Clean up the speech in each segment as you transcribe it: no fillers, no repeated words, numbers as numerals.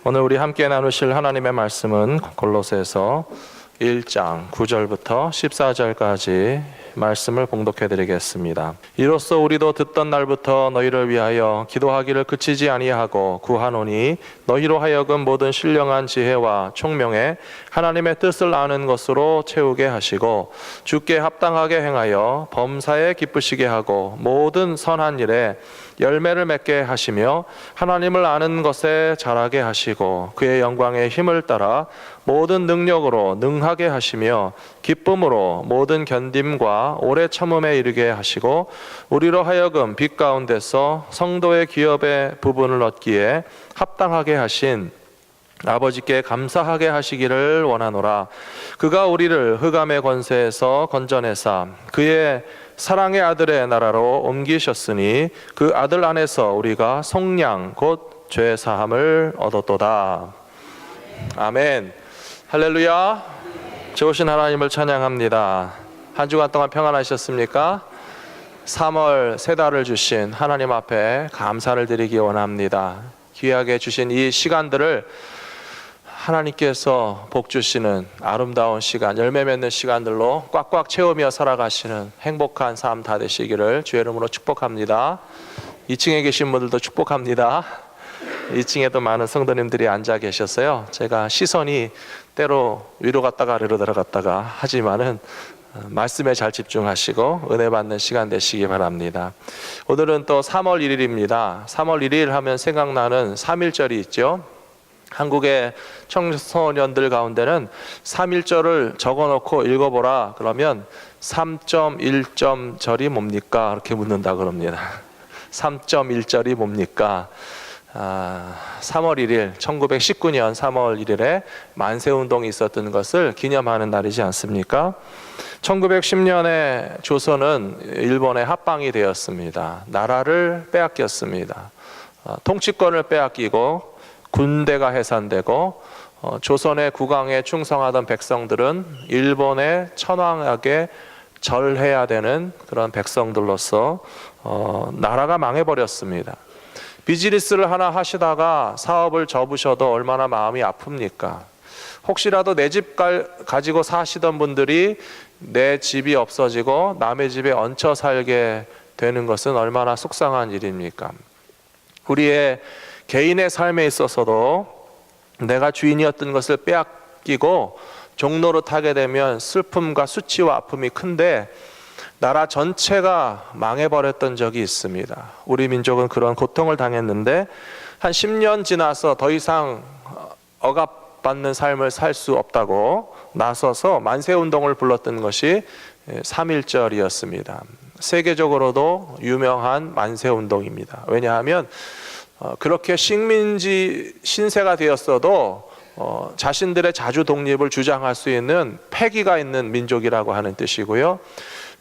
오늘 우리 함께 나누실 하나님의 말씀은 골로새서 1장 9절부터 14절까지 말씀을 봉독해 드리겠습니다. 이로써 우리도 듣던 날부터 너희를 위하여 기도하기를 그치지 아니하고 구하노니 너희로 하여금 모든 신령한 지혜와 총명에 하나님의 뜻을 아는 것으로 채우게 하시고 주께 합당하게 행하여 범사에 기쁘시게 하고 모든 선한 일에 열매를 맺게 하시며 하나님을 아는 것에 자라게 하시고 그의 영광의 힘을 따라 모든 능력으로 능하게 하시며 기쁨으로 모든 견딤과 오래 참음에 이르게 하시고 우리로 하여금 빛 가운데서 성도의 기업의 부분을 얻기에 합당하게 하신 아버지께 감사하게 하시기를 원하노라. 그가 우리를 흑암의 권세에서 건져내사 그의 사랑의 아들의 나라로 옮기셨으니 그 아들 안에서 우리가 속량 곧 죄 사함을 얻었도다. 아멘. 할렐루야. 좋으신 하나님을 찬양합니다. 한 주간 동안 평안하셨습니까? 3월 세 달을 주신 하나님 앞에 감사를 드리기 원합니다. 귀하게 주신 이 시간들을 하나님께서 복 주시는 아름다운 시간, 열매 맺는 시간들로 꽉꽉 채우며 살아가시는 행복한 삶 다 되시기를 주의 이름으로 축복합니다. 2층에 계신 분들도 축복합니다. 2층에도 많은 성도님들이 앉아 계셨어요. 제가 시선이 때로 위로 갔다가 아래로 들어갔다가 하지만은 말씀에 잘 집중하시고 은혜 받는 시간 되시기 바랍니다. 오늘은 또 3월 1일입니다. 3월 1일 하면 생각나는 3.1절이 있죠. 한국의 청소년들 가운데는 3.1절을 적어놓고 읽어보라 그러면 3.1절이 뭡니까? 이렇게 묻는다 그럽니다. 3.1절이 뭡니까? 3월 1일 1919년 3월 1일에 만세운동이 있었던 것을 기념하는 날이지 않습니까? 1910년에 조선은 일본에 합방이 되었습니다. 나라를 빼앗겼습니다. 통치권을 빼앗기고 군대가 해산되고 조선의 국왕에 충성하던 백성들은 일본의 천황에게 절해야 되는 그런 백성들로서 나라가 망해버렸습니다. 비즈니스를 하나 하시다가 사업을 접으셔도 얼마나 마음이 아픕니까? 혹시라도 내 집 가지고 사시던 분들이 내 집이 없어지고 남의 집에 얹혀 살게 되는 것은 얼마나 속상한 일입니까? 우리의 개인의 삶에 있어서도 내가 주인이었던 것을 빼앗기고 종로로 타게 되면 슬픔과 수치와 아픔이 큰데 나라 전체가 망해버렸던 적이 있습니다. 우리 민족은 그런 고통을 당했는데 한 10년 지나서 더 이상 억압받는 삶을 살 수 없다고 나서서 만세운동을 불렀던 것이 3.1절이었습니다. 세계적으로도 유명한 만세운동입니다. 왜냐하면 그렇게 식민지 신세가 되었어도 자신들의 자주 독립을 주장할 수 있는 패기가 있는 민족이라고 하는 뜻이고요.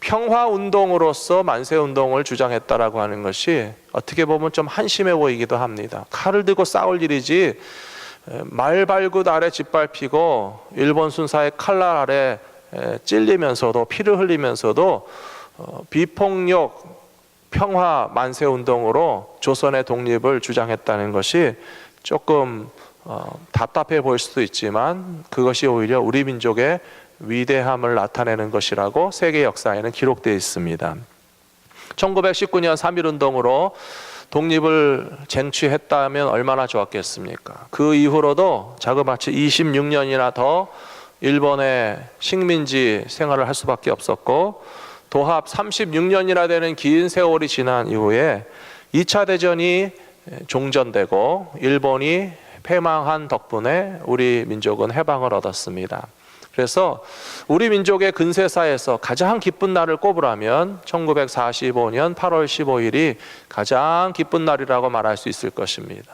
평화운동으로서 만세운동을 주장했다라고 하는 것이 어떻게 보면 좀 한심해 보이기도 합니다. 칼을 들고 싸울 일이지 말발굽 아래 짓밟히고 일본 순사의 칼날 아래 찔리면서도 피를 흘리면서도 비폭력 평화 만세운동으로 조선의 독립을 주장했다는 것이 조금 답답해 보일 수도 있지만 그것이 오히려 우리 민족의 위대함을 나타내는 것이라고 세계 역사에는 기록되어 있습니다. 1919년 3.1운동으로 독립을 쟁취했다면 얼마나 좋았겠습니까? 그 이후로도 자그마치 26년이나 더 일본의 식민지 생활을 할 수밖에 없었고 도합 36년이나 되는 긴 세월이 지난 이후에 2차 대전이 종전되고 일본이 패망한 덕분에 우리 민족은 해방을 얻었습니다. 그래서 우리 민족의 근세사에서 가장 기쁜 날을 꼽으라면 1945년 8월 15일이 가장 기쁜 날이라고 말할 수 있을 것입니다.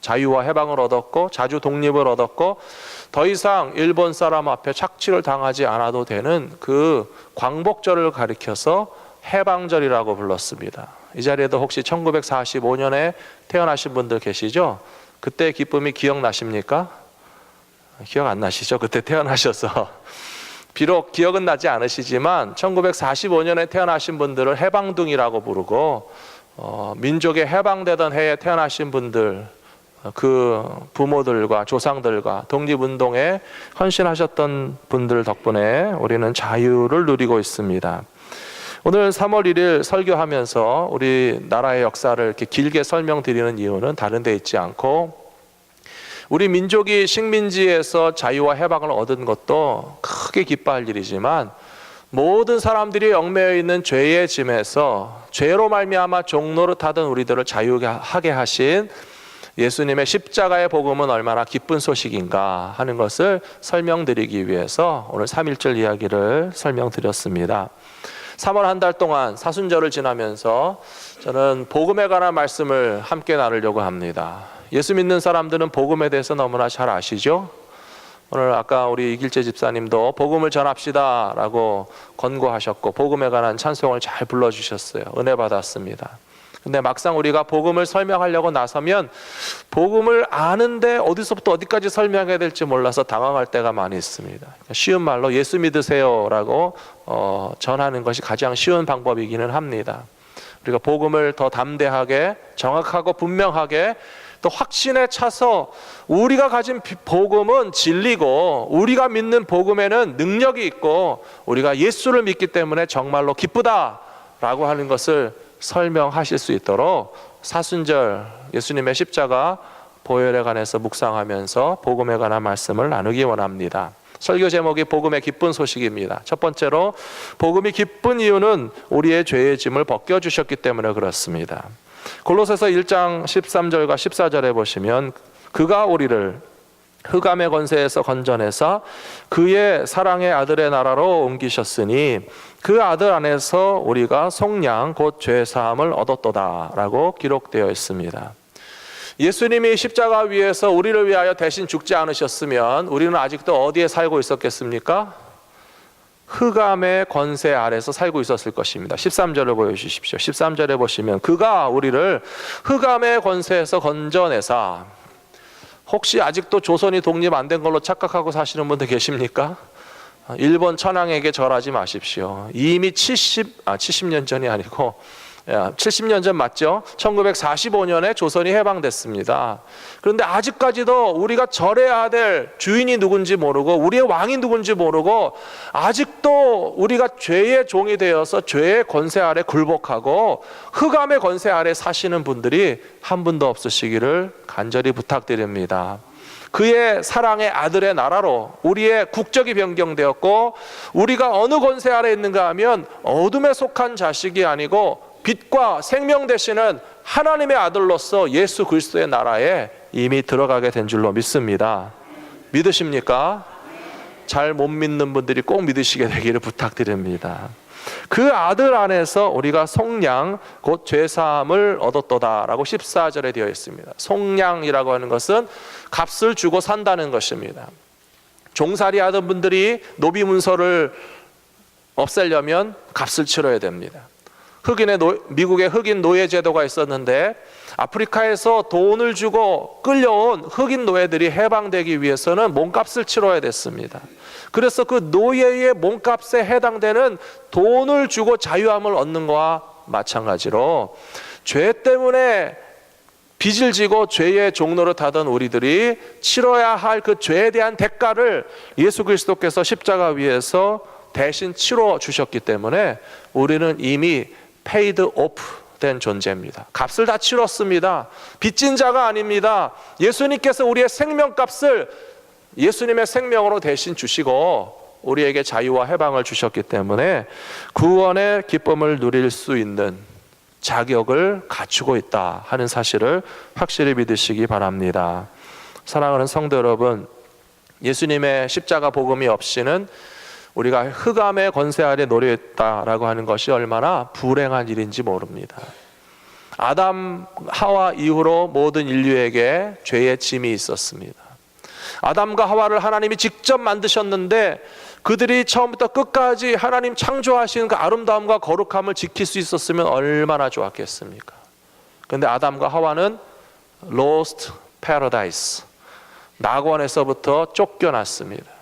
자유와 해방을 얻었고 자주 독립을 얻었고 더 이상 일본 사람 앞에 착취를 당하지 않아도 되는 그 광복절을 가리켜서 해방절이라고 불렀습니다. 이 자리에도 혹시 1945년에 태어나신 분들 계시죠? 그때 기쁨이 기억나십니까? 기억 안 나시죠? 그때 태어나셔서 비록 기억은 나지 않으시지만 1945년에 태어나신 분들을 해방둥이라고 부르고 민족의 해방되던 해에 태어나신 분들 그 부모들과 조상들과 독립운동에 헌신하셨던 분들 덕분에 우리는 자유를 누리고 있습니다. 오늘 3월 1일 설교하면서 우리 나라의 역사를 이렇게 길게 설명드리는 이유는 다른 데 있지 않고, 우리 민족이 식민지에서 자유와 해방을 얻은 것도 크게 기뻐할 일이지만, 모든 사람들이 얽매여 있는 죄의 짐에서 죄로 말미암아 종노릇하던 우리들을 자유하게 하신 예수님의 십자가의 복음은 얼마나 기쁜 소식인가 하는 것을 설명드리기 위해서 오늘 3.1절 이야기를 설명드렸습니다. 3월 한 달 동안 사순절을 지나면서 저는 복음에 관한 말씀을 함께 나누려고 합니다. 예수 믿는 사람들은 복음에 대해서 너무나 잘 아시죠? 오늘 아까 우리 이길재 집사님도 복음을 전합시다 라고 권고하셨고, 복음에 관한 찬송을 잘 불러주셨어요. 은혜 받았습니다. 근데 막상 우리가 복음을 설명하려고 나서면 복음을 아는데 어디서부터 어디까지 설명해야 될지 몰라서 당황할 때가 많이 있습니다. 쉬운 말로 예수 믿으세요라고 전하는 것이 가장 쉬운 방법이기는 합니다. 우리가 복음을 더 담대하게, 정확하고 분명하게, 또 확신에 차서 우리가 가진 복음은 진리고, 우리가 믿는 복음에는 능력이 있고, 우리가 예수를 믿기 때문에 정말로 기쁘다라고 하는 것을 설명하실 수 있도록 사순절 예수님의 십자가 보혈에 관해서 묵상하면서 복음에 관한 말씀을 나누기 원합니다. 설교 제목이 복음의 기쁜 소식입니다. 첫 번째로, 복음이 기쁜 이유는 우리의 죄의 짐을 벗겨주셨기 때문에 그렇습니다. 골로새서 1장 13절과 14절에 보시면, 그가 우리를 흑암의 권세에서 건져내사 그의 사랑의 아들의 나라로 옮기셨으니 그 아들 안에서 우리가 속량 곧 죄사함을 얻었도다 라고 기록되어 있습니다. 예수님이 십자가 위에서 우리를 위하여 대신 죽지 않으셨으면 우리는 아직도 어디에 살고 있었겠습니까? 흑암의 권세 아래서 살고 있었을 것입니다. 13절을 보여주십시오. 13절에 보시면, 그가 우리를 흑암의 권세에서 건져내사. 혹시 아직도 조선이 독립 안 된 걸로 착각하고 사시는 분들 계십니까? 일본 천황에게 절하지 마십시오. 이미 70년 전이 아니고 70년 전 맞죠? 1945년에 조선이 해방됐습니다. 그런데 아직까지도 우리가 절해야 될 주인이 누군지 모르고, 우리의 왕이 누군지 모르고, 아직도 우리가 죄의 종이 되어서 죄의 권세 아래 굴복하고 흑암의 권세 아래 사시는 분들이 한 분도 없으시기를 간절히 부탁드립니다. 그의 사랑의 아들의 나라로 우리의 국적이 변경되었고, 우리가 어느 권세 아래 있는가 하면 어둠에 속한 자식이 아니고 빛과 생명 되시는 하나님의 아들로서 예수 그리스도의 나라에 이미 들어가게 된 줄로 믿습니다. 믿으십니까? 잘 못 믿는 분들이 꼭 믿으시게 되기를 부탁드립니다. 그 아들 안에서 우리가 속량 곧 죄사함을 얻었도다 라고 14절에 되어 있습니다. 속량이라고 하는 것은 값을 주고 산다는 것입니다. 종살이 하던 분들이 노비 문서를 없애려면 값을 치러야 됩니다. 미국의 흑인 노예 제도가 있었는데, 아프리카에서 돈을 주고 끌려온 흑인 노예들이 해방되기 위해서는 몸값을 치러야 됐습니다. 그래서 그 노예의 몸값에 해당되는 돈을 주고 자유함을 얻는 것과 마찬가지로, 죄 때문에 빚을 지고 죄의 종노릇 하던 우리들이 치러야 할 그 죄에 대한 대가를 예수 그리스도께서 십자가 위에서 대신 치러 주셨기 때문에 우리는 이미 paid off 된 존재입니다. 값을 다 치렀습니다. 빚진 자가 아닙니다. 예수님께서 우리의 생명값을 예수님의 생명으로 대신 주시고 우리에게 자유와 해방을 주셨기 때문에 구원의 기쁨을 누릴 수 있는 자격을 갖추고 있다 하는 사실을 확실히 믿으시기 바랍니다. 사랑하는 성도 여러분, 예수님의 십자가 복음이 없이는 우리가 흑암의 권세 아래 놓여있다라고 하는 것이 얼마나 불행한 일인지 모릅니다. 아담, 하와 이후로 모든 인류에게 죄의 짐이 있었습니다. 아담과 하와를 하나님이 직접 만드셨는데 그들이 처음부터 끝까지 하나님 창조하신 그 아름다움과 거룩함을 지킬 수 있었으면 얼마나 좋았겠습니까? 그런데 아담과 하와는 lost paradise, 낙원에서부터 쫓겨났습니다.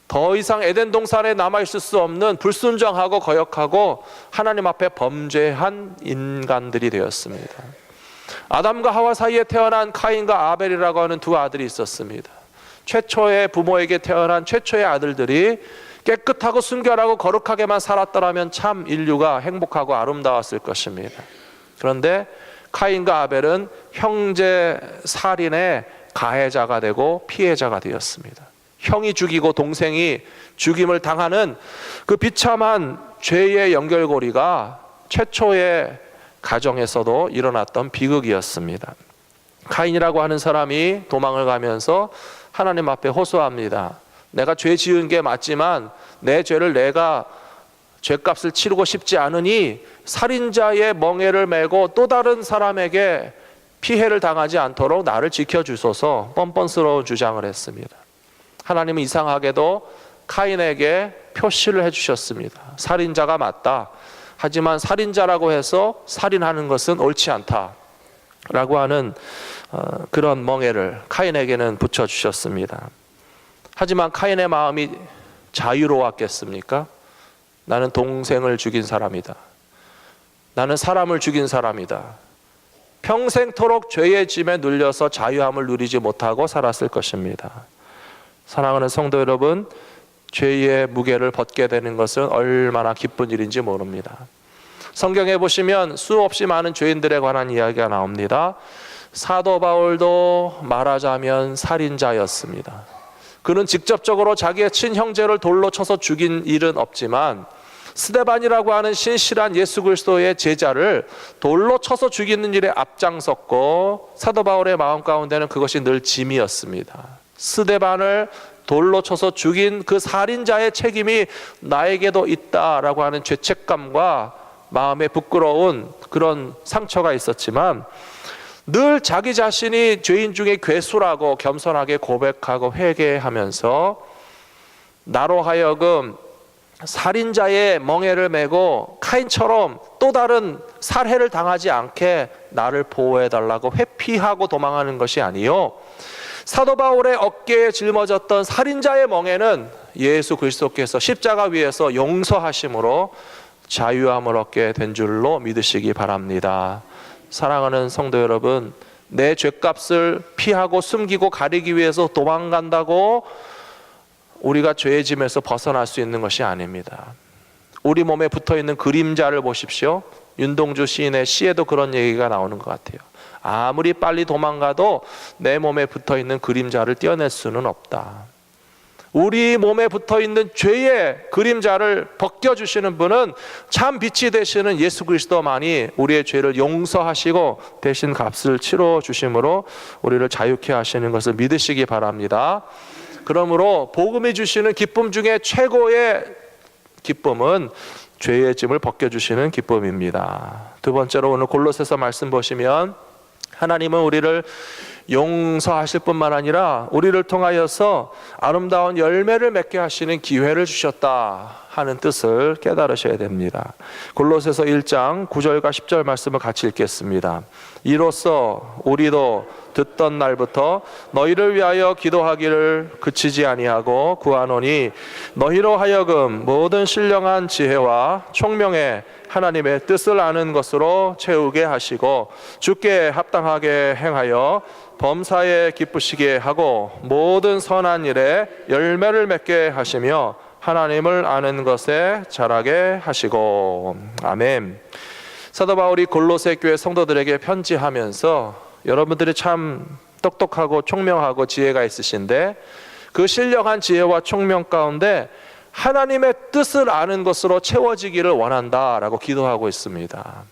더 이상 에덴 동산에 남아있을 수 없는 불순종하고 거역하고 하나님 앞에 범죄한 인간들이 되었습니다. 아담과 하와 사이에 태어난 카인과 아벨이라고 하는 두 아들이 있었습니다. 최초의 부모에게 태어난 최초의 아들들이 깨끗하고 순결하고 거룩하게만 살았더라면 참 인류가 행복하고 아름다웠을 것입니다. 그런데 카인과 아벨은 형제 살인의 가해자가 되고 피해자가 되었습니다. 형이 죽이고 동생이 죽임을 당하는 그 비참한 죄의 연결고리가 최초의 가정에서도 일어났던 비극이었습니다. 카인이라고 하는 사람이 도망을 가면서 하나님 앞에 호소합니다. 내가 죄 지은 게 맞지만 내 죄를 내가 죄값을 치르고 싶지 않으니 살인자의 멍에를 메고 또 다른 사람에게 피해를 당하지 않도록 나를 지켜주소서 뻔뻔스러운 주장을 했습니다. 하나님은 이상하게도 카인에게 표시를 해주셨습니다. 살인자가 맞다. 하지만 살인자라고 해서 살인하는 것은 옳지 않다 라고 하는 그런 멍에를 카인에게는 붙여주셨습니다. 하지만 카인의 마음이 자유로웠겠습니까? 나는 동생을 죽인 사람이다. 나는 사람을 죽인 사람이다. 평생토록 죄의 짐에 눌려서 자유함을 누리지 못하고 살았을 것입니다. 사랑하는 성도 여러분, 죄의 무게를 벗게 되는 것은 얼마나 기쁜 일인지 모릅니다. 성경에 보시면 수없이 많은 죄인들에 관한 이야기가 나옵니다. 사도 바울도 말하자면 살인자였습니다. 그는 직접적으로 자기의 친형제를 돌로 쳐서 죽인 일은 없지만 스데반이라고 하는 신실한 예수 그리스도의 제자를 돌로 쳐서 죽이는 일에 앞장섰고, 사도 바울의 마음 가운데는 그것이 늘 짐이었습니다. 스데반을 돌로 쳐서 죽인 그 살인자의 책임이 나에게도 있다라고 하는 죄책감과 마음에 부끄러운 그런 상처가 있었지만, 늘 자기 자신이 죄인 중에 괴수라고 겸손하게 고백하고 회개하면서 나로 하여금 살인자의 멍에를 메고 카인처럼 또 다른 살해를 당하지 않게 나를 보호해달라고 회피하고 도망하는 것이 아니요, 사도 바울의 어깨에 짊어졌던 살인자의 멍에는 예수 그리스도께서 십자가 위에서 용서하심으로 자유함을 얻게 된 줄로 믿으시기 바랍니다. 사랑하는 성도 여러분, 내 죄값을 피하고 숨기고 가리기 위해서 도망간다고 우리가 죄의 짐에서 벗어날 수 있는 것이 아닙니다. 우리 몸에 붙어있는 그림자를 보십시오. 윤동주 시인의 시에도 그런 얘기가 나오는 것 같아요. 아무리 빨리 도망가도 내 몸에 붙어있는 그림자를 떼어낼 수는 없다. 우리 몸에 붙어있는 죄의 그림자를 벗겨주시는 분은 참 빛이 되시는 예수 그리스도만이 우리의 죄를 용서하시고 대신 값을 치러주심으로 우리를 자유케 하시는 것을 믿으시기 바랍니다. 그러므로 복음이 주시는 기쁨 중에 최고의 기쁨은 죄의 짐을 벗겨주시는 기쁨입니다. 두 번째로 오늘 골로새서 말씀 보시면 하나님은 우리를 용서하실 뿐만 아니라 우리를 통하여서 아름다운 열매를 맺게 하시는 기회를 주셨다 하는 뜻을 깨달으셔야 됩니다. 골로새서 1장 9절과 10절 말씀을 같이 읽겠습니다. 이로써 우리도 듣던 날부터 너희를 위하여 기도하기를 그치지 아니하고 구하노니 너희로 하여금 모든 신령한 지혜와 총명에 하나님의 뜻을 아는 것으로 채우게 하시고 주께 합당하게 행하여 범사에 기쁘시게 하고 모든 선한 일에 열매를 맺게 하시며 하나님을 아는 것에 자라게 하시고. 아멘. 사도 바울이 골로새 교회 성도들에게 편지하면서 여러분들이 참 똑똑하고 총명하고 지혜가 있으신데 그 신령한 지혜와 총명 가운데 하나님의 뜻을 아는 것으로 채워지기를 원한다라고 기도하고 있습니다.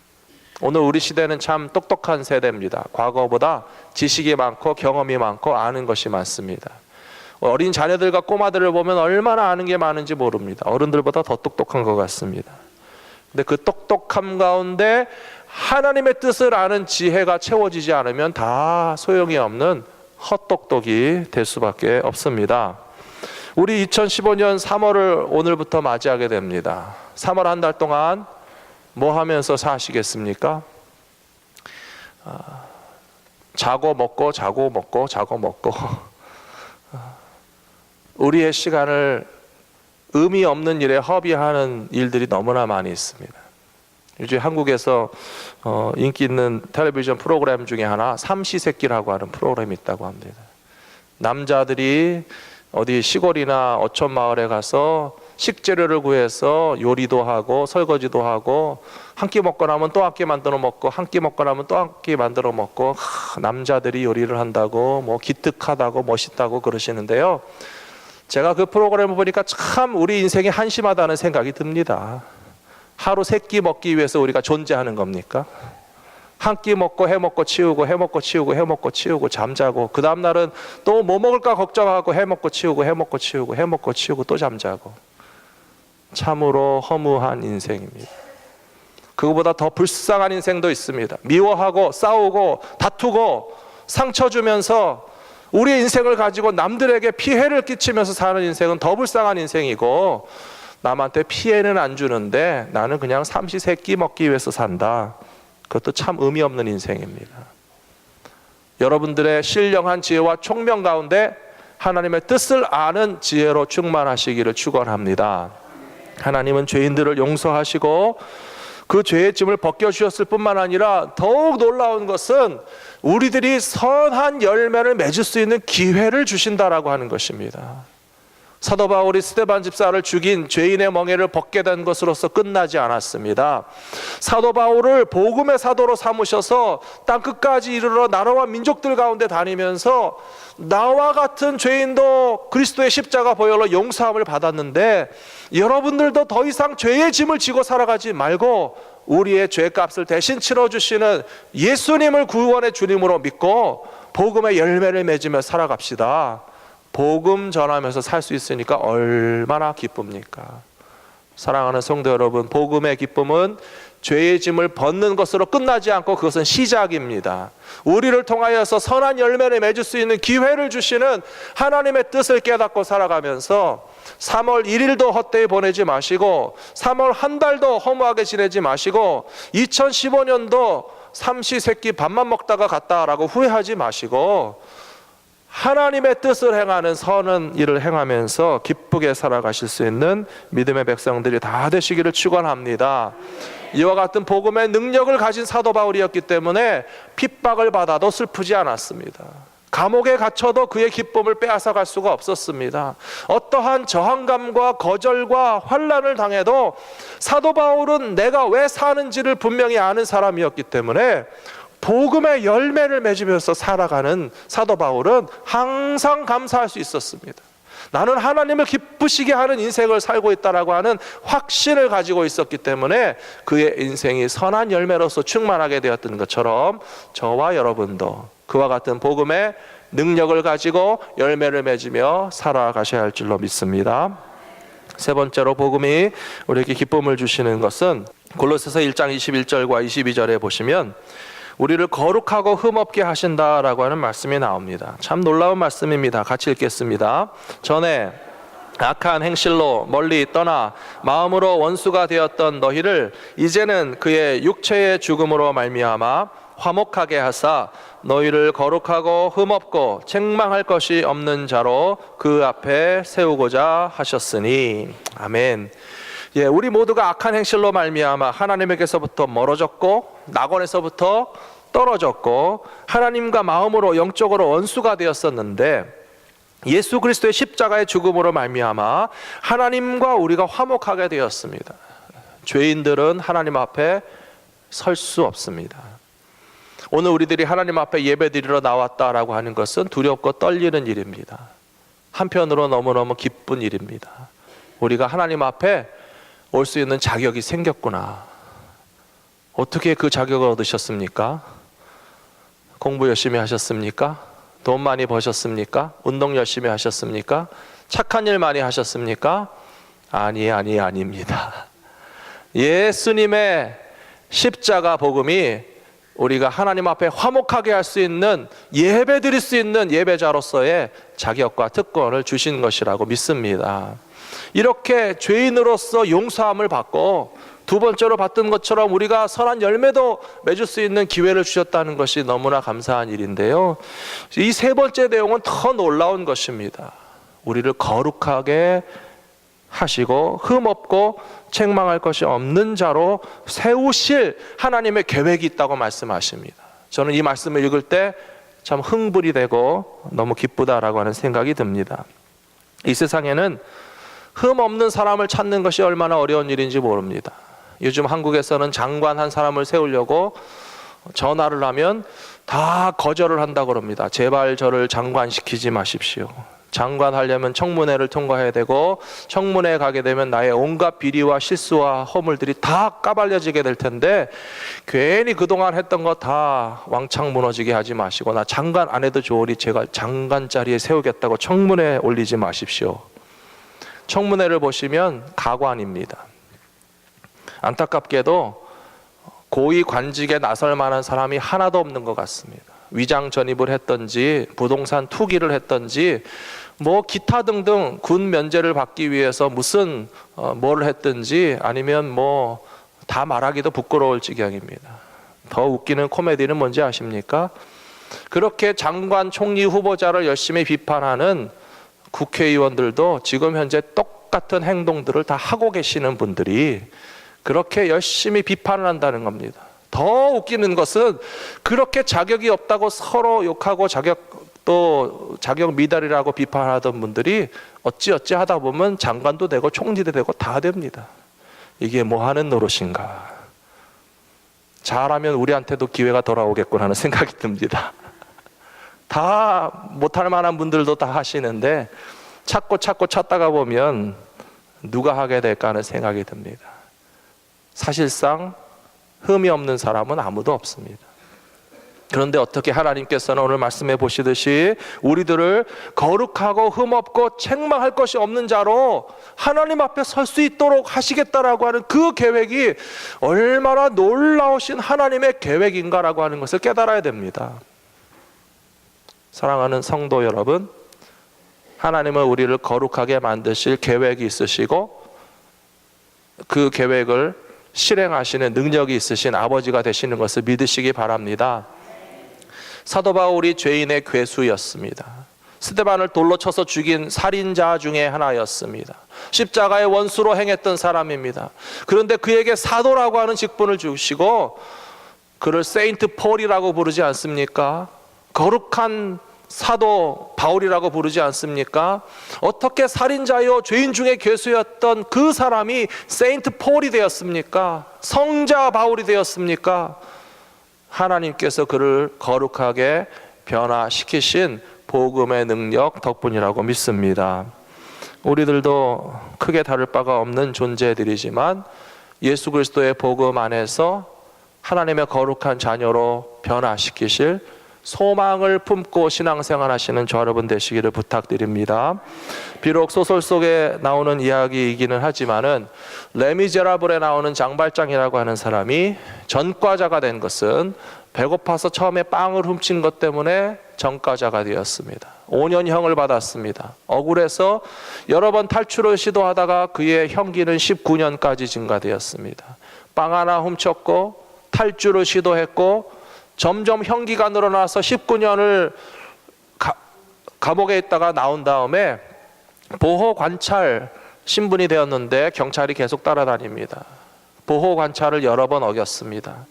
오늘 우리 시대는 참 똑똑한 세대입니다. 과거보다 지식이 많고 경험이 많고 아는 것이 많습니다. 어린 자녀들과 꼬마들을 보면 얼마나 아는 게 많은지 모릅니다. 어른들보다 더 똑똑한 것 같습니다. 근데 그 똑똑함 가운데 하나님의 뜻을 아는 지혜가 채워지지 않으면 다 소용이 없는 헛똑똑이 될 수밖에 없습니다. 우리 2015년 3월을 오늘부터 맞이하게 됩니다. 3월 한 달 동안 뭐 하면서 사시겠습니까? 자고 먹고 자고 먹고 자고 먹고 우리의 시간을 의미 없는 일에 허비하는 일들이 너무나 많이 있습니다. 요즘 한국에서 인기 있는 텔레비전 프로그램 중에 하나 삼시세끼라고 하는 프로그램이 있다고 합니다. 남자들이 어디 시골이나 어촌 마을에 가서 식재료를 구해서 요리도 하고 설거지도 하고 한 끼 먹고 나면 또 한 끼 만들어 먹고 한 끼 먹고 나면 또 한 끼 만들어 먹고 남자들이 요리를 한다고 뭐 기특하다고 멋있다고 그러시는데요. 제가 그 프로그램을 보니까 참 우리 인생이 한심하다는 생각이 듭니다. 하루 3끼 먹기 위해서 우리가 존재하는 겁니까? 한 끼 먹고 해먹고 치우고 해먹고 치우고 해먹고 치우고 잠자고 그 다음날은 또 뭐 먹을까 걱정하고 해먹고 치우고 해먹고 치우고 해먹고 치우고 또 잠자고 참으로 허무한 인생입니다. 그거보다 더 불쌍한 인생도 있습니다. 미워하고 싸우고 다투고 상처 주면서 우리의 인생을 가지고 남들에게 피해를 끼치면서 사는 인생은 더 불쌍한 인생이고 남한테 피해는 안 주는데 나는 그냥 삼시세끼 먹기 위해서 산다. 그것도 참 의미 없는 인생입니다. 여러분들의 신령한 지혜와 총명 가운데 하나님의 뜻을 아는 지혜로 충만하시기를 축원합니다. 하나님은 죄인들을 용서하시고 그 죄의 짐을 벗겨주셨을 뿐만 아니라 더욱 놀라운 것은 우리들이 선한 열매를 맺을 수 있는 기회를 주신다라고 하는 것입니다. 사도 바울이 스데반 집사를 죽인 죄인의 멍에를 벗게 된 것으로서 끝나지 않았습니다. 사도 바울을 복음의 사도로 삼으셔서 땅 끝까지 이르러 나라와 민족들 가운데 다니면서 나와 같은 죄인도 그리스도의 십자가 보혈로 용서함을 받았는데 여러분들도 더 이상 죄의 짐을 지고 살아가지 말고 우리의 죄값을 대신 치러주시는 예수님을 구원의 주님으로 믿고 복음의 열매를 맺으며 살아갑시다. 복음 전하면서 살 수 있으니까 얼마나 기쁩니까? 사랑하는 성도 여러분, 복음의 기쁨은 죄의 짐을 벗는 것으로 끝나지 않고 그것은 시작입니다. 우리를 통하여서 선한 열매를 맺을 수 있는 기회를 주시는 하나님의 뜻을 깨닫고 살아가면서 3월 1일도 헛되이 보내지 마시고 3월 한 달도 허무하게 지내지 마시고 2015년도 삼시세끼 밥만 먹다가 갔다라고 후회하지 마시고 하나님의 뜻을 행하는 선한 일을 행하면서 기쁘게 살아가실 수 있는 믿음의 백성들이 다 되시기를 축원합니다. 이와 같은 복음의 능력을 가진 사도 바울이었기 때문에 핍박을 받아도 슬프지 않았습니다. 감옥에 갇혀도 그의 기쁨을 빼앗아갈 수가 없었습니다. 어떠한 저항감과 거절과 환난을 당해도 사도 바울은 내가 왜 사는지를 분명히 아는 사람이었기 때문에 복음의 열매를 맺으면서 살아가는 사도 바울은 항상 감사할 수 있었습니다. 나는 하나님을 기쁘시게 하는 인생을 살고 있다라고 하는 확신을 가지고 있었기 때문에 그의 인생이 선한 열매로서 충만하게 되었던 것처럼 저와 여러분도 그와 같은 복음의 능력을 가지고 열매를 맺으며 살아가셔야 할 줄로 믿습니다. 세 번째로 복음이 우리에게 기쁨을 주시는 것은 골로새서 1장 21절과 22절에 보시면 우리를 거룩하고 흠없게 하신다라고 하는 말씀이 나옵니다. 참 놀라운 말씀입니다. 같이 읽겠습니다. 전에 악한 행실로 멀리 떠나 마음으로 원수가 되었던 너희를 이제는 그의 육체의 죽음으로 말미암아 화목하게 하사 너희를 거룩하고 흠없고 책망할 것이 없는 자로 그 앞에 세우고자 하셨으니. 아멘. 예, 우리 모두가 악한 행실로 말미암아 하나님에게서부터 멀어졌고 낙원에서부터 떨어졌고 하나님과 마음으로 영적으로 원수가 되었었는데 예수 그리스도의 십자가의 죽음으로 말미암아 하나님과 우리가 화목하게 되었습니다. 죄인들은 하나님 앞에 설 수 없습니다. 오늘 우리들이 하나님 앞에 예배드리러 나왔다라고 하는 것은 두렵고 떨리는 일입니다. 한편으로 너무너무 기쁜 일입니다. 우리가 하나님 앞에 올 수 있는 자격이 생겼구나. 어떻게 그 자격을 얻으셨습니까? 공부 열심히 하셨습니까? 돈 많이 버셨습니까? 운동 열심히 하셨습니까? 착한 일 많이 하셨습니까? 아닙니다. 예수님의 십자가 복음이 우리가 하나님 앞에 화목하게 할 수 있는 예배 드릴 수 있는 예배자로서의 자격과 특권을 주신 것이라고 믿습니다. 이렇게 죄인으로서 용서함을 받고 두 번째로 받던 것처럼 우리가 선한 열매도 맺을 수 있는 기회를 주셨다는 것이 너무나 감사한 일인데요. 이 세 번째 내용은 더 놀라운 것입니다. 우리를 거룩하게 하시고 흠없고 책망할 것이 없는 자로 세우실 하나님의 계획이 있다고 말씀하십니다. 저는 이 말씀을 읽을 때 참 흥분이 되고 너무 기쁘다라고 하는 생각이 듭니다. 이 세상에는 흠 없는 사람을 찾는 것이 얼마나 어려운 일인지 모릅니다. 요즘 한국에서는 장관 한 사람을 세우려고 전화를 하면 다 거절을 한다고 합니다. 제발 저를 장관시키지 마십시오. 장관하려면 청문회를 통과해야 되고, 청문회에 가게 되면 나의 온갖 비리와 실수와 허물들이 다 까발려지게 될 텐데, 괜히 그동안 했던 거 다 왕창 무너지게 하지 마시고, 나 장관 안 해도 좋으니 제가 장관 자리에 세우겠다고 청문회에 올리지 마십시오. 청문회를 보시면 가관입니다. 안타깝게도 고위 관직에 나설 만한 사람이 하나도 없는 것 같습니다. 위장 전입을 했던지 부동산 투기를 했던지 뭐 기타 등등 군 면제를 받기 위해서 무슨 뭘 했든지, 아니면 뭐 다 말하기도 부끄러울 지경입니다. 더 웃기는 코미디는 뭔지 아십니까? 그렇게 장관 총리 후보자를 열심히 비판하는 국회의원들도 지금 현재 똑같은 행동들을 다 하고 계시는 분들이 그렇게 열심히 비판을 한다는 겁니다. 더 웃기는 것은 그렇게 자격이 없다고 서로 욕하고 자격 미달이라고 비판하던 분들이 어찌어찌 하다 보면 장관도 되고 총리도 되고 다 됩니다. 이게 뭐 하는 노릇인가. 잘하면 우리한테도 기회가 돌아오겠구나 하는 생각이 듭니다. 다 못할 만한 분들도 다 하시는데 찾고 찾다가 보면 누가 하게 될까 하는 생각이 듭니다. 사실상 흠이 없는 사람은 아무도 없습니다. 그런데 어떻게 하나님께서는 오늘 말씀해 보시듯이 우리들을 거룩하고 흠없고 책망할 것이 없는 자로 하나님 앞에 설 수 있도록 하시겠다라고 하는 그 계획이 얼마나 놀라우신 하나님의 계획인가라고 하는 것을 깨달아야 됩니다. 사랑하는 성도 여러분, 하나님은 우리를 거룩하게 만드실 계획이 있으시고 그 계획을 실행하시는 능력이 있으신 아버지가 되시는 것을 믿으시기 바랍니다. 사도 바울이 죄인의 괴수였습니다. 스데반을 돌로 쳐서 죽인 살인자 중에 하나였습니다. 십자가의 원수로 행했던 사람입니다. 그런데 그에게 사도라고 하는 직분을 주시고 그를 세인트 폴이라고 부르지 않습니까? 거룩한 사도 바울이라고 부르지 않습니까? 어떻게 살인자요 죄인 중에 괴수였던 그 사람이 세인트 폴이 되었습니까? 성자 바울이 되었습니까? 하나님께서 그를 거룩하게 변화시키신 복음의 능력 덕분이라고 믿습니다. 우리들도 크게 다를 바가 없는 존재들이지만 예수 그리스도의 복음 안에서 하나님의 거룩한 자녀로 변화시키실 소망을 품고 신앙생활 하시는 저 여러분 되시기를 부탁드립니다. 비록 소설 속에 나오는 이야기이기는 하지만은 레미제라블에 나오는 장발장이라고 하는 사람이 전과자가 된 것은 배고파서 처음에 빵을 훔친 것 때문에 전과자가 되었습니다. 5년형을 받았습니다. 억울해서 여러 번 탈출을 시도하다가 그의 형기는 19년까지 증가되었습니다. 빵 하나 훔쳤고 탈출을 시도했고 점점 형기가 늘어나서 19년을 감옥에 있다가 나온 다음에 보호 관찰 신분이 되었는데 경찰이 계속 따라다닙니다. 보호 관찰을 여러 번 어겼습니다.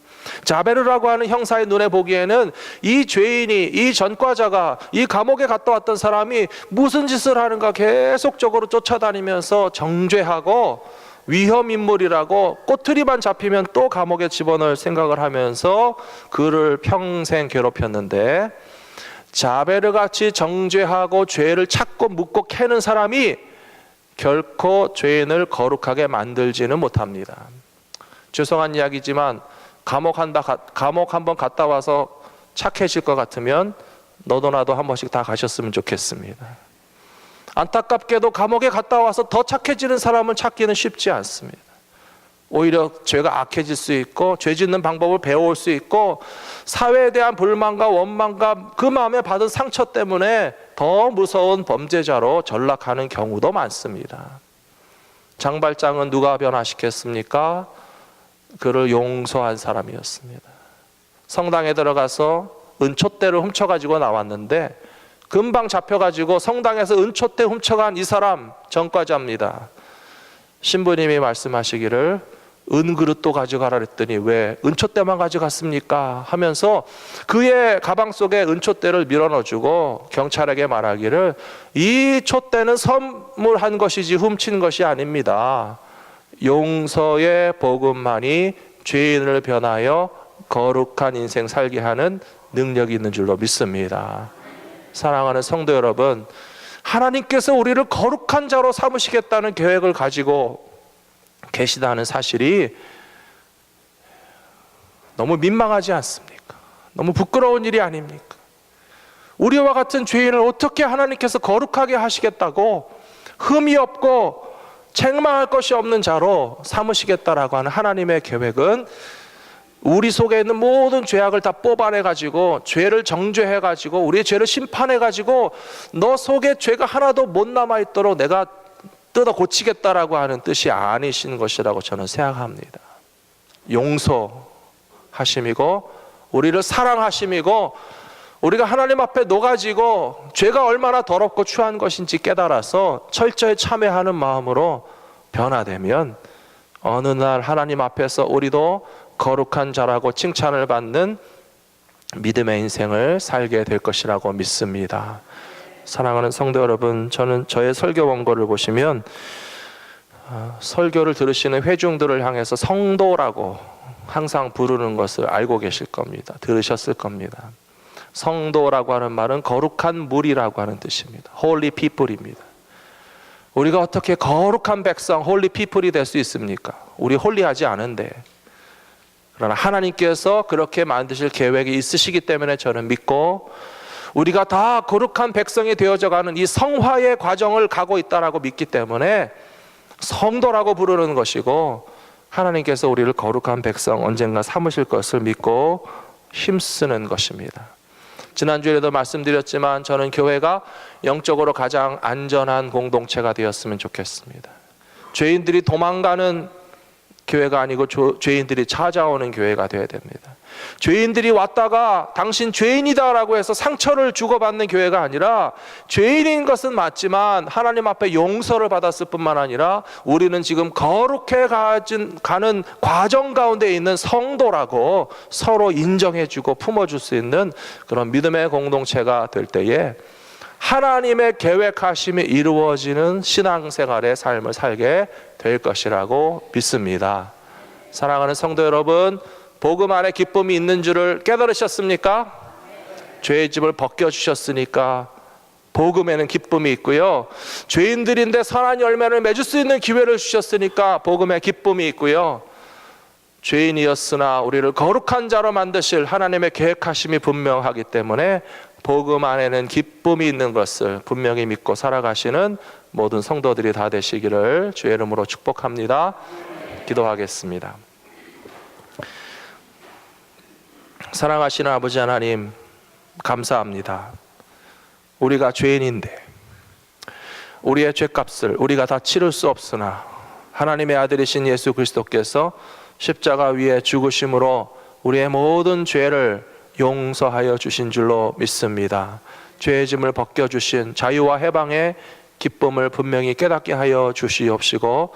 자베르라고 하는 형사의 눈에 보기에는 이 죄인이, 이 전과자가, 이 감옥에 갔다 왔던 사람이 무슨 짓을 하는가 계속적으로 쫓아다니면서 정죄하고 위험인물이라고 꼬투리만 잡히면 또 감옥에 집어넣을 생각을 하면서 그를 평생 괴롭혔는데, 자베르같이 정죄하고 죄를 찾고 묻고 캐는 사람이 결코 죄인을 거룩하게 만들지는 못합니다. 죄송한 이야기지만 감옥 한번 갔다 와서 착해질 것 같으면 너도 나도 한 번씩 다 가셨으면 좋겠습니다. 안타깝게도 감옥에 갔다 와서 더 착해지는 사람은 찾기는 쉽지 않습니다. 오히려 죄가 악해질 수 있고 죄 짓는 방법을 배워올 수 있고 사회에 대한 불만과 원망과 그 마음에 받은 상처 때문에 더 무서운 범죄자로 전락하는 경우도 많습니다. 장발장은 누가 변화시켰습니까? 그를 용서한 사람이었습니다. 성당에 들어가서 은촛대를 훔쳐가지고 나왔는데 금방 잡혀가지고 성당에서 은촛대 훔쳐간 이 사람 전과자입니다. 신부님이 말씀하시기를 은그릇도 가져가라 그랬더니 왜 은촛대만 가져갔습니까? 하면서 그의 가방 속에 은촛대를 밀어넣어주고 경찰에게 말하기를 이 촛대는 선물한 것이지 훔친 것이 아닙니다. 용서의 복음만이 죄인을 변하여 거룩한 인생 살게 하는 능력이 있는 줄로 믿습니다. 사랑하는 성도 여러분, 하나님께서 우리를 거룩한 자로 삼으시겠다는 계획을 가지고 계시다는 사실이 너무 민망하지 않습니까? 너무 부끄러운 일이 아닙니까? 우리와 같은 죄인을 어떻게 하나님께서 거룩하게 하시겠다고 흠이 없고 책망할 것이 없는 자로 삼으시겠다라고 하는 하나님의 계획은 우리 속에 있는 모든 죄악을 다 뽑아내가지고 죄를 정죄해가지고 우리의 죄를 심판해가지고 너 속에 죄가 하나도 못 남아있도록 내가 뜯어 고치겠다라고 하는 뜻이 아니신 것이라고 저는 생각합니다. 용서하심이고 우리를 사랑하심이고 우리가 하나님 앞에 녹아지고 죄가 얼마나 더럽고 추한 것인지 깨달아서 철저히 참회하는 마음으로 변화되면 어느 날 하나님 앞에서 우리도 거룩한 자라고 칭찬을 받는 믿음의 인생을 살게 될 것이라고 믿습니다. 사랑하는 성도 여러분, 저는 저의 설교 원고를 보시면 설교를 들으시는 회중들을 향해서 성도라고 항상 부르는 것을 알고 계실 겁니다. 들으셨을 겁니다. 성도라고 하는 말은 거룩한 무리라고 하는 뜻입니다. Holy people입니다. 우리가 어떻게 거룩한 백성, Holy people이 될 수 있습니까? 우리 홀리하지 않은데. 그러나 하나님께서 그렇게 만드실 계획이 있으시기 때문에 저는 믿고 우리가 다 거룩한 백성이 되어져가는 이 성화의 과정을 가고 있다라고 믿기 때문에 성도라고 부르는 것이고 하나님께서 우리를 거룩한 백성 언젠가 삼으실 것을 믿고 힘쓰는 것입니다. 지난주에도 말씀드렸지만 저는 교회가 영적으로 가장 안전한 공동체가 되었으면 좋겠습니다. 죄인들이 도망가는 교회가 아니고 죄인들이 찾아오는 교회가 되어야 됩니다. 죄인들이 왔다가 당신 죄인이다라고 해서 상처를 주고받는 교회가 아니라 죄인인 것은 맞지만 하나님 앞에 용서를 받았을 뿐만 아니라 우리는 지금 거룩해 가는 과정 가운데 있는 성도라고 서로 인정해주고 품어줄 수 있는 그런 믿음의 공동체가 될 때에 하나님의 계획하심이 이루어지는 신앙생활의 삶을 살게 될 것이라고 믿습니다. 사랑하는 성도 여러분, 복음 안에 기쁨이 있는 줄을 깨달으셨습니까? 죄의 짐을 벗겨주셨으니까 복음에는 기쁨이 있고요. 죄인들인데 선한 열매를 맺을 수 있는 기회를 주셨으니까 복음에 기쁨이 있고요. 죄인이었으나 우리를 거룩한 자로 만드실 하나님의 계획하심이 분명하기 때문에 복음 안에는 기쁨이 있는 것을 분명히 믿고 살아가시는 모든 성도들이 다 되시기를 주의 이름으로 축복합니다. 기도하겠습니다. 사랑하시는 아버지 하나님, 감사합니다. 우리가 죄인인데 우리의 죄값을 우리가 다 치를 수 없으나 하나님의 아들이신 예수 그리스도께서 십자가 위에 죽으심으로 우리의 모든 죄를 용서하여 주신 줄로 믿습니다. 죄의 짐을 벗겨주신 자유와 해방의 기쁨을 분명히 깨닫게 하여 주시옵시고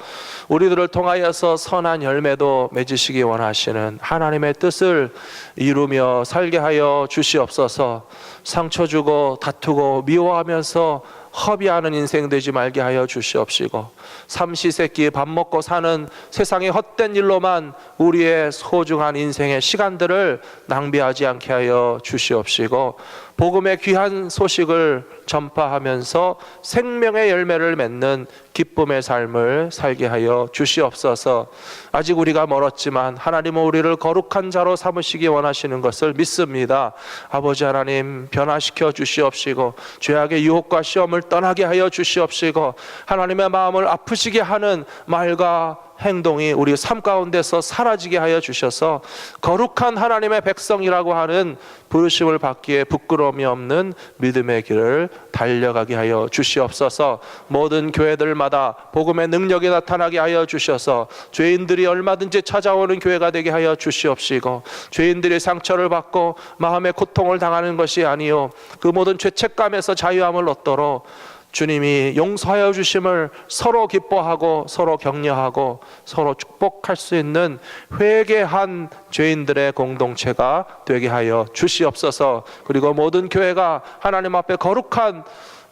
우리들을 통하여서 선한 열매도 맺으시기 원하시는 하나님의 뜻을 이루며 살게 하여 주시옵소서. 상처 주고 다투고 미워하면서 허비하는 인생 되지 말게 하여 주시옵시고 삼시세끼 밥 먹고 사는 세상의 헛된 일로만 우리의 소중한 인생의 시간들을 낭비하지 않게 하여 주시옵시고 복음의 귀한 소식을 전파하면서 생명의 열매를 맺는 기쁨의 삶을 살게 하여 주시옵소서. 아직 우리가 멀었지만 하나님은 우리를 거룩한 자로 삼으시기 원하시는 것을 믿습니다. 아버지 하나님, 변화시켜 주시옵시고 죄악의 유혹과 시험을 떠나게 하여 주시옵시고 하나님의 마음을 아프시게 하는 말과 행동이 우리 삶 가운데서 사라지게 하여 주셔서 거룩한 하나님의 백성이라고 하는 부르심을 받기에 부끄러움이 없는 믿음의 길을 달려가게 하여 주시옵소서. 모든 교회들마다 복음의 능력이 나타나게 하여 주셔서 죄인들이 얼마든지 찾아오는 교회가 되게 하여 주시옵시고 죄인들이 상처를 받고 마음의 고통을 당하는 것이 아니요 그 모든 죄책감에서 자유함을 얻도록 주님이 용서하여 주심을 서로 기뻐하고 서로 격려하고 서로 축복할 수 있는 회개한 죄인들의 공동체가 되게 하여 주시옵소서. 그리고 모든 교회가 하나님 앞에 거룩한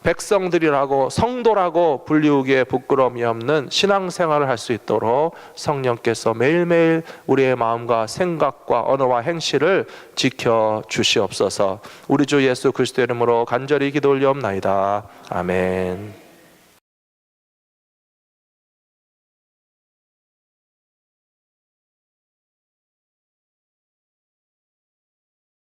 백성들이라고 성도라고 불리우기에 부끄러움이 없는 신앙생활을 할 수 있도록 성령께서 매일매일 우리의 마음과 생각과 언어와 행실을 지켜 주시옵소서. 우리 주 예수 그리스도의 이름으로 간절히 기도 올리옵나이다. 아멘.